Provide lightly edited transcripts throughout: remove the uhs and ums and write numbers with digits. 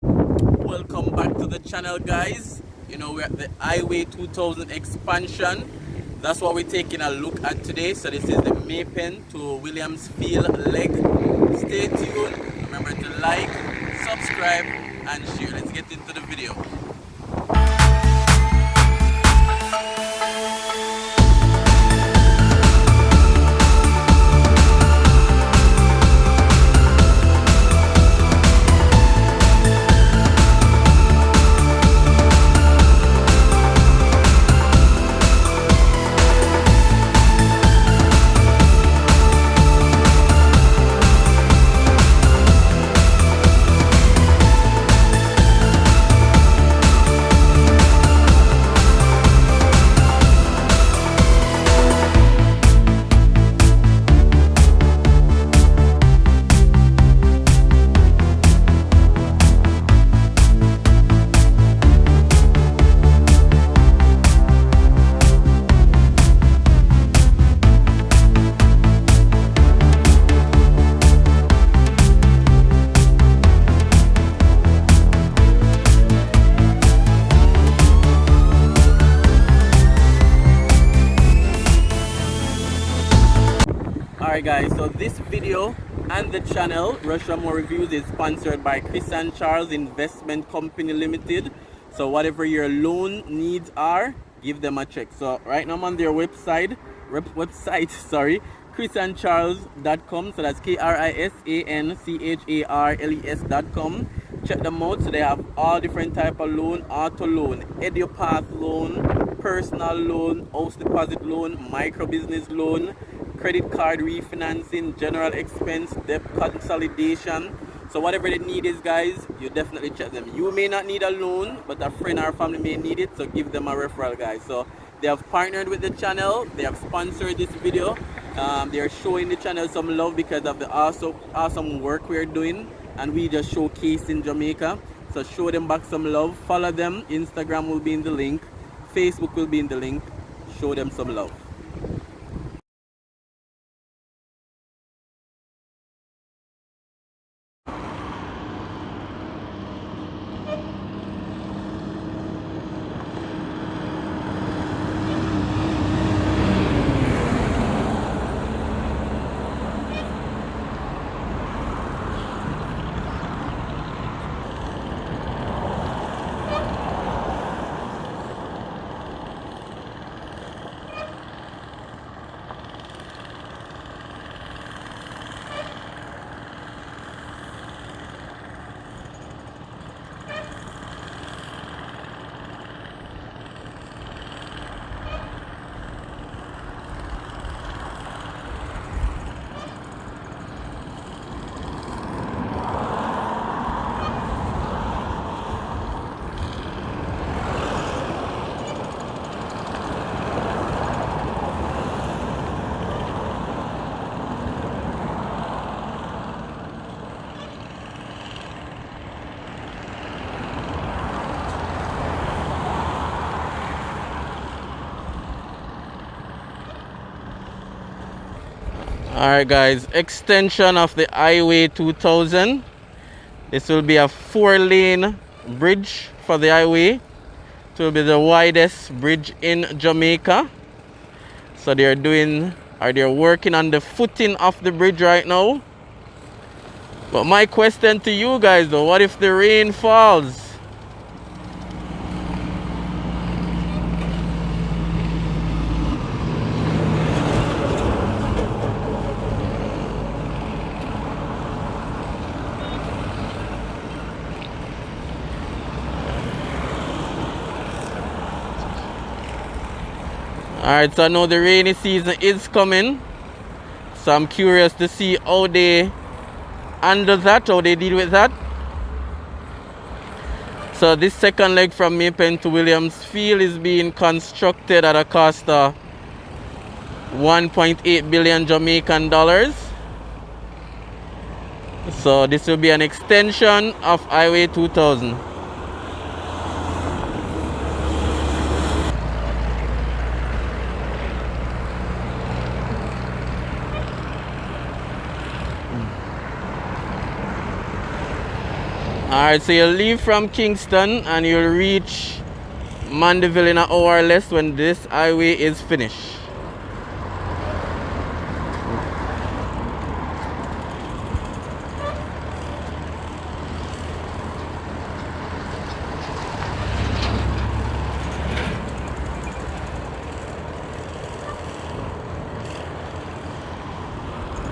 Welcome back to the channel, guys. We're at the Highway 2000 expansion. That's what we're taking a look at today. So this is the Maypen to Williamsfield leg. Stay tuned. Remember to like, subscribe, and share. Let's get into the video. Alright guys, so this video and the channel Raymore Reviews is sponsored by Kris and Charles Investment Company Limited. So whatever your loan needs are, give them a check. So right now I'm on their website, sorry, krisandcharles.com. So that's KRISANCHARLES.com. Check them out. So they have all different type of loan: auto loan, edupath loan, personal loan, house deposit loan, micro business loan, credit card refinancing, general expense, debt consolidation. So whatever the need is, guys, you definitely check them. You may not need a loan, but a friend or family may need it, so give them a referral, guys. So they have partnered with the channel. They have sponsored this video. They are showing the channel some love because of the awesome work we're doing, and we just showcase in Jamaica. So show them back some love. Follow them. Instagram will be in the link. Facebook will be in the link. Show them some love. Alright guys, extension of the Highway 2000. This will be a 4-lane bridge for the highway. It will be the widest bridge in Jamaica. So they're working on the footing of the bridge right now. But my question to you guys though, what if the rain falls? Alright, so I know the rainy season is coming. So I'm curious to see how they handle that, how they deal with that. So this second leg from Maypen to Williamsfield is being constructed at a cost of 1.8 billion Jamaican dollars. So this will be an extension of Highway 2000. Alright, so you leave from Kingston and you'll reach Mandeville in an hour or less when this highway is finished.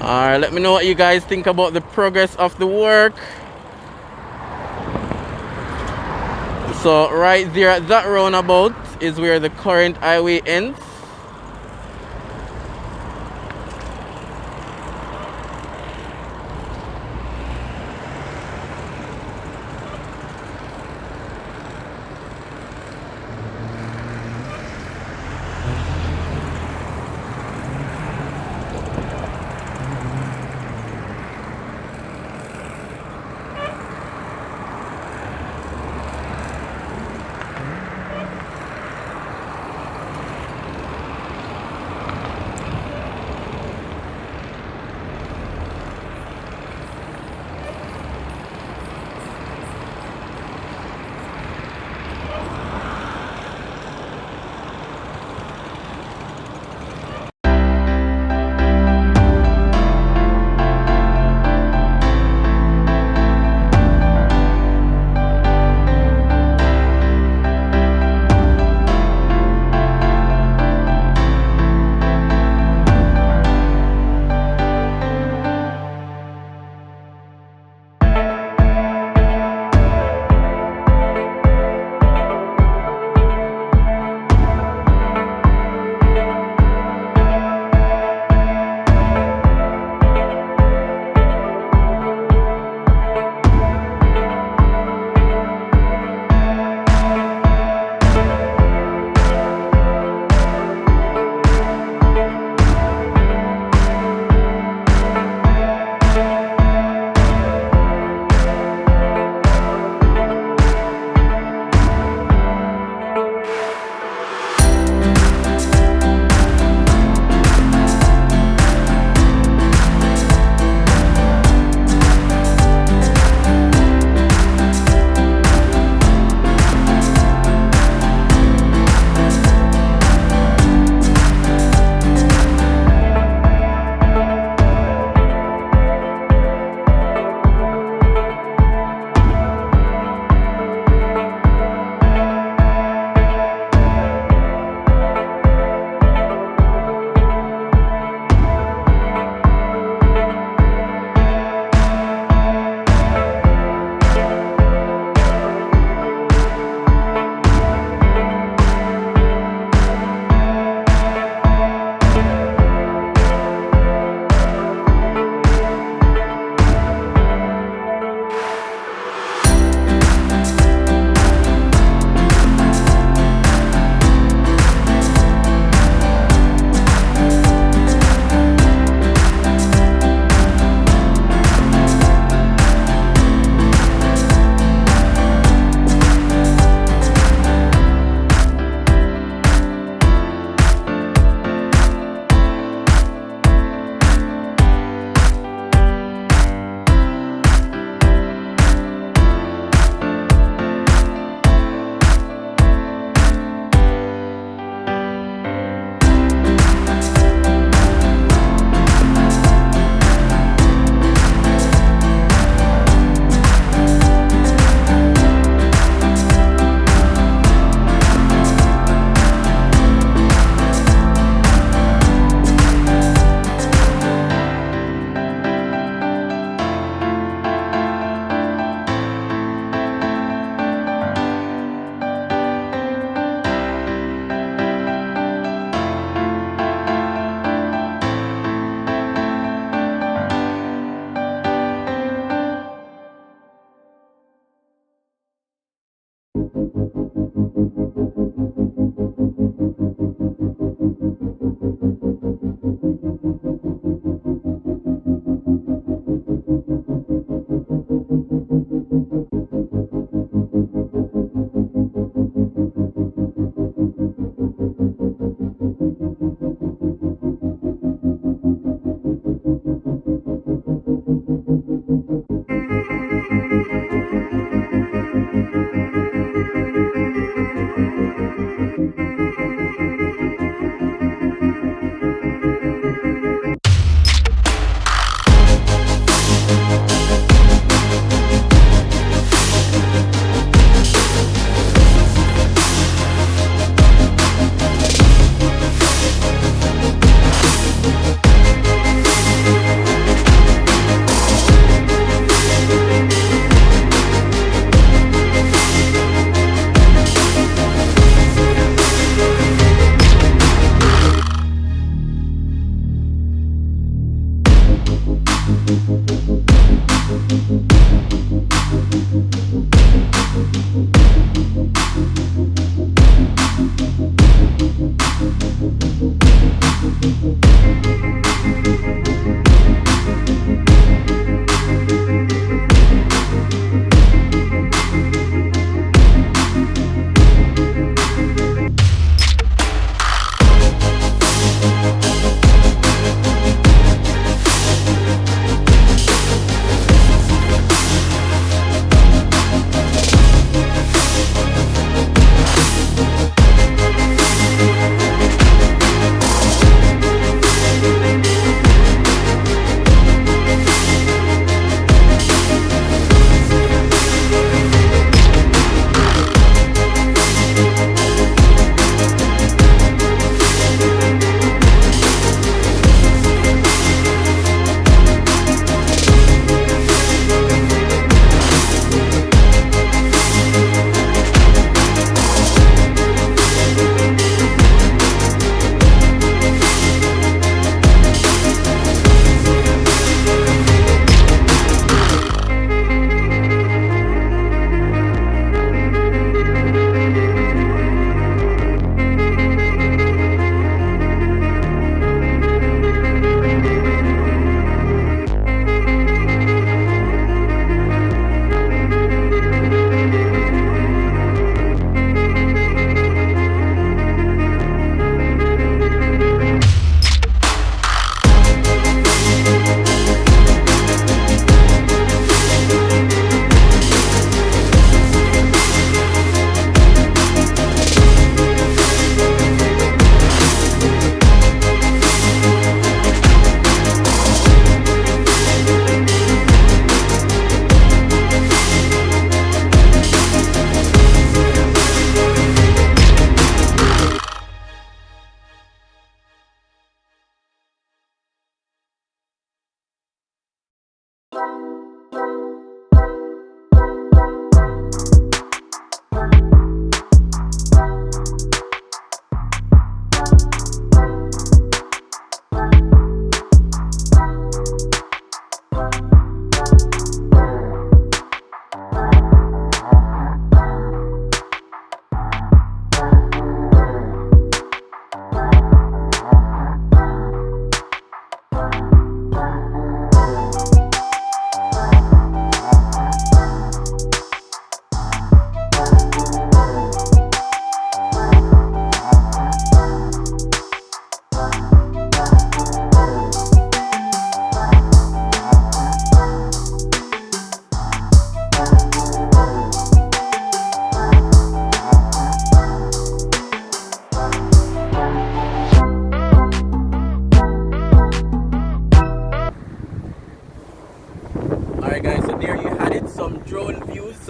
Alright, let me know what you guys think about the progress of the work. So right there at that roundabout is where the current highway ends.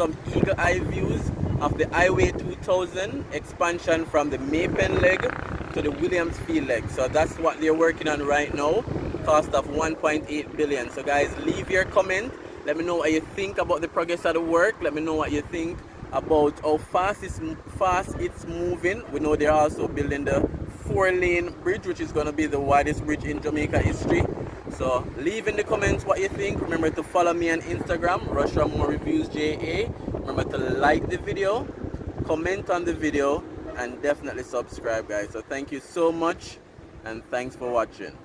some eagle eye views of the Highway 2000 expansion from the Maypen leg to the Williamsfield leg. So that's what they're working on right now. Cost of 1.8 billion. So guys, leave your comment. Let me know what you think about the progress of the work. Let me know what you think about how fast it's moving. We know they're also building the 4-lane bridge, which is going to be the widest bridge in Jamaica history. So leave in the comments what you think. Remember to follow me on Instagram, Raymore Reviews-JA. Remember to like the video, comment on the video, and definitely subscribe, guys. So thank you so much, and thanks for watching.